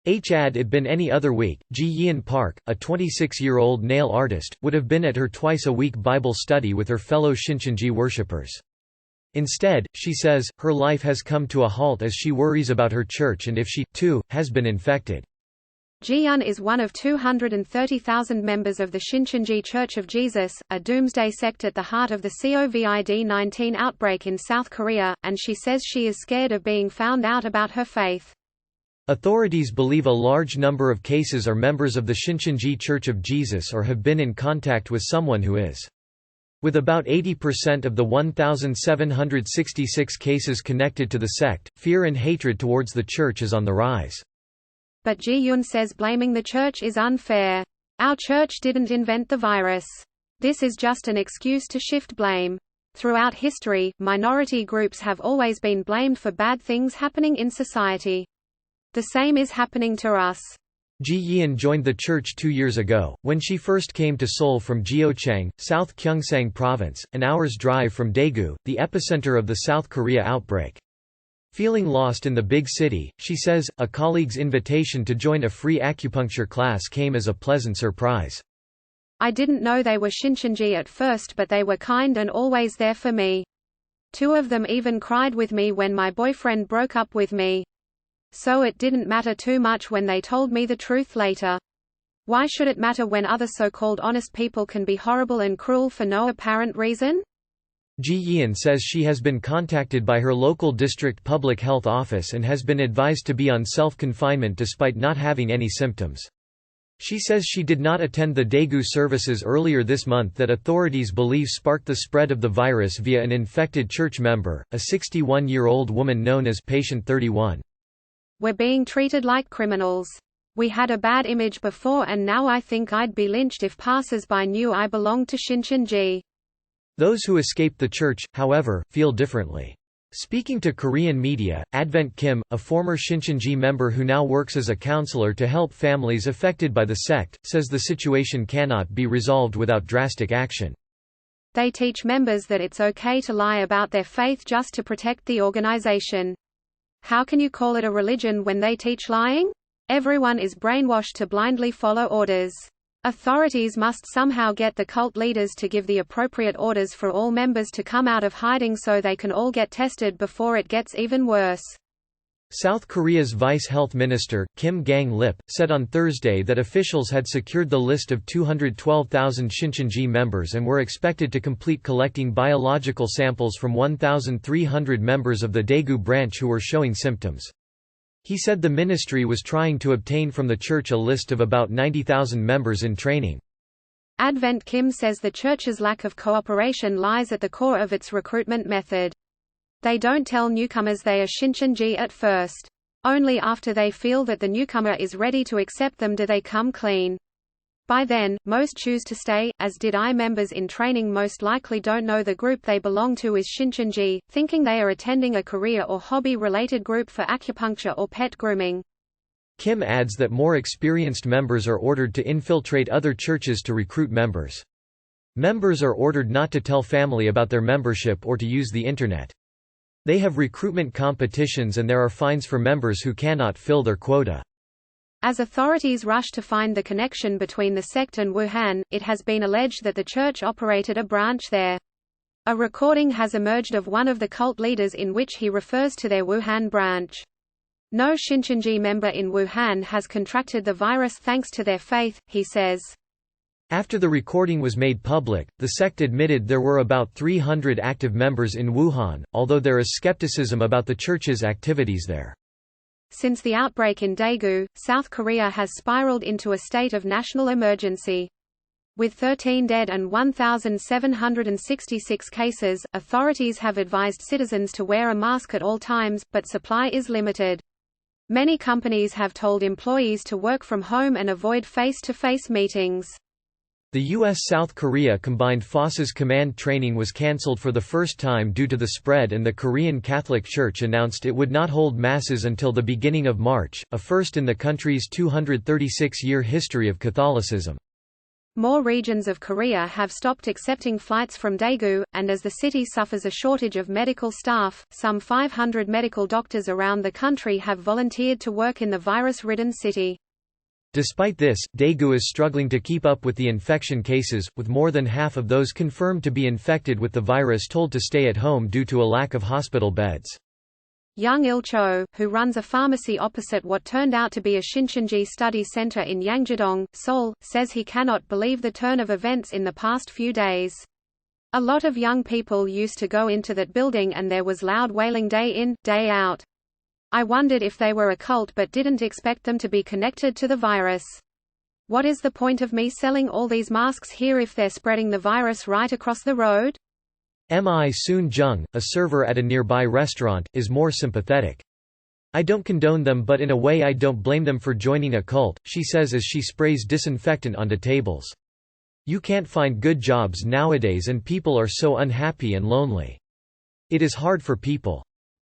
Had it been any other week, Ji-yeon Park, a 26-year-old nail artist, would have been at her twice-a-week Bible study with her fellow Shincheonji worshippers. Instead, she says, her life has come to a halt as she worries about her church and if she, too, has been infected. Ji-yeon is one of 230,000 members of the Shincheonji Church of Jesus, a doomsday sect at the heart of the COVID-19 outbreak in South Korea, and she says she is scared of being found out about her faith. Authorities believe a large number of cases are members of the Shincheonji Church of Jesus or have been in contact with someone who is. With about 80% of the 1,766 cases connected to the sect, fear and hatred towards the church is on the rise. But Ji-yeon says blaming the church is unfair. Our church didn't invent the virus. This is just an excuse to shift blame. Throughout history, minority groups have always been blamed for bad things happening in society. The same is happening to us. Ji-yeon joined the church 2 years ago, when she first came to Seoul from Gyeochang, South Gyeongsang Province, an hour's drive from Daegu, the epicenter of the South Korea outbreak. Feeling lost in the big city, she says, a colleague's invitation to join a free acupuncture class came as a pleasant surprise. I didn't know they were Shincheonji at first, but they were kind and always there for me. 2 of them even cried with me when my boyfriend broke up with me. So it didn't matter too much when they told me the truth later. Why should it matter when other so-called honest people can be horrible and cruel for no apparent reason? Ji-yeon says she has been contacted by her local district public health office and has been advised to be on self-confinement despite not having any symptoms. She says she did not attend the Daegu services earlier this month that authorities believe sparked the spread of the virus via an infected church member, a 61-year-old woman known as Patient 31. We're being treated like criminals. We had a bad image before and now I think I'd be lynched if passers-by knew I belonged to Shincheonji. Those who escaped the church, however, feel differently. Speaking to Korean media, Advent Kim, a former Shincheonji member who now works as a counselor to help families affected by the sect, says the situation cannot be resolved without drastic action. They teach members that it's okay to lie about their faith just to protect the organization. How can you call it a religion when they teach lying? Everyone is brainwashed to blindly follow orders. Authorities must somehow get the cult leaders to give the appropriate orders for all members to come out of hiding so they can all get tested before it gets even worse. South Korea's Vice Health Minister, Kim Gang-lip, said on Thursday that officials had secured the list of 212,000 Shincheonji members and were expected to complete collecting biological samples from 1,300 members of the Daegu branch who were showing symptoms. He said the ministry was trying to obtain from the church a list of about 90,000 members in training. Advent Kim says the church's lack of cooperation lies at the core of its recruitment method. They don't tell newcomers they are Shincheonji at first. Only after they feel that the newcomer is ready to accept them do they come clean. By then, most choose to stay, as did I. Members in training most likely don't know the group they belong to is Shincheonji, thinking they are attending a career or hobby-related group for acupuncture or pet grooming. Kim adds that more experienced members are ordered to infiltrate other churches to recruit members. Members are ordered not to tell family about their membership or to use the Internet. They have recruitment competitions and there are fines for members who cannot fill their quota. As authorities rush to find the connection between the sect and Wuhan, it has been alleged that the church operated a branch there. A recording has emerged of one of the cult leaders in which he refers to their Wuhan branch. No Shincheonji member in Wuhan has contracted the virus thanks to their faith, he says. After the recording was made public, the sect admitted there were about 300 active members in Wuhan, although there is skepticism about the church's activities there. Since the outbreak in Daegu, South Korea has spiraled into a state of national emergency. With 13 dead and 1,766 cases, authorities have advised citizens to wear a mask at all times, but supply is limited. Many companies have told employees to work from home and avoid face-to-face meetings. The U.S.-South Korea combined forces command training was cancelled for the first time due to the spread, and the Korean Catholic Church announced it would not hold masses until the beginning of March, a first in the country's 236-year history of Catholicism. More regions of Korea have stopped accepting flights from Daegu, and as the city suffers a shortage of medical staff, some 500 medical doctors around the country have volunteered to work in the virus-ridden city. Despite this, Daegu is struggling to keep up with the infection cases, with more than half of those confirmed to be infected with the virus told to stay at home due to a lack of hospital beds. Young Il-cho, who runs a pharmacy opposite what turned out to be a Shincheonji study center in Yangjidong, Seoul, says he cannot believe the turn of events in the past few days. A lot of young people used to go into that building and there was loud wailing day in, day out. I wondered if they were a cult but didn't expect them to be connected to the virus. What is the point of me selling all these masks here if they're spreading the virus right across the road? Mi Soon-jung, a server at a nearby restaurant, is more sympathetic. I don't condone them, but in a way I don't blame them for joining a cult, she says as she sprays disinfectant onto tables. You can't find good jobs nowadays and people are so unhappy and lonely. It is hard for people.